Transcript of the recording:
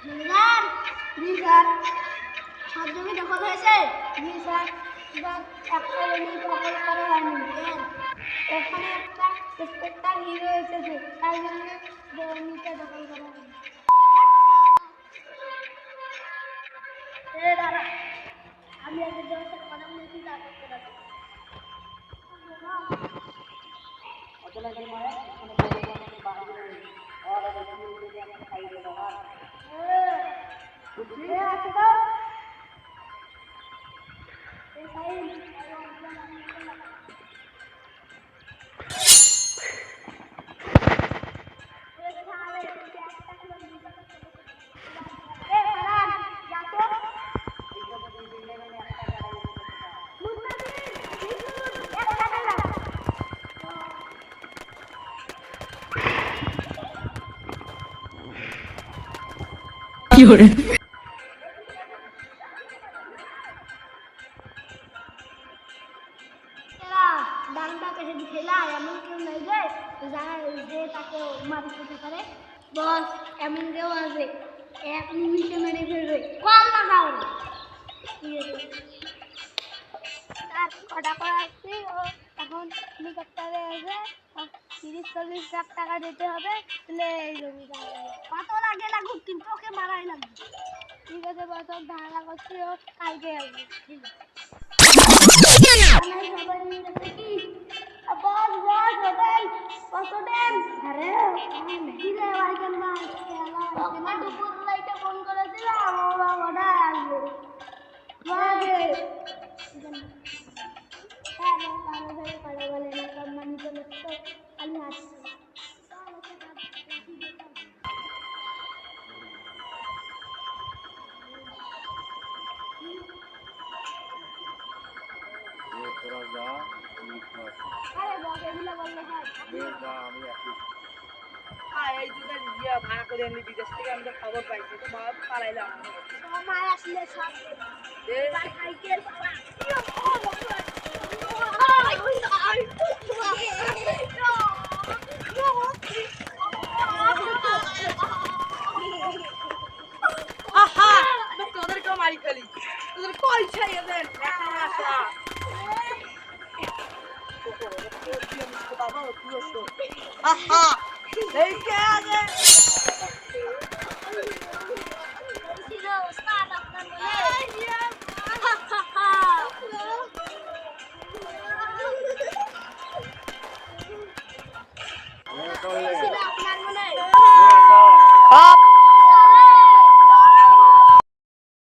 জমিদার, জি sir. সব জমি দখল হয়েছে? জি স্যার, এবার একটা জমি দখল করা হয়নি। ওখানে একটা ইন্সপেক্টর হিরো এসেছে, তাই জন্য জমিটা দখল করা হয়নি। দাঁড়া, আমি একটা জমির সাথে কথা বলেছি, তারপর তোরা কি hore ডালটা কেটে দিছিলা এমন কেউ নাই যে তাকে মারি খেতে পারে। বস, এমন কেউ আছে এক নিমিষে মেরে ফেলবে। কম লাগাও। ঠিক আছে স্যার, কটা করে আসছি ও এখন হেলিকপ্টারে আসবে, 30-40 লাখ টাকা দিতে হবে, তাহলে এই জমিটা কত লাগে লাগুক, কিন্তু ওকে মারাই লাগবে। ঠিক আছে বস, ধারণা করছি ও কালকে আসবে। ঠিক আছে ফোন করেছিলাম, ওরা আসবে। আমি আসছি। আরে বস, এগুলো বললে হয়? এই দুধের ভাড়া করে এমনি বিদেশ থেকে আমি তো খবর পাইছি তো পালাইলাম সময় আসলে সব সাইকেল আহা তোদেরকেও মারি ফেলি তোদের পয়সা এদের আসা আহা এই কে আছে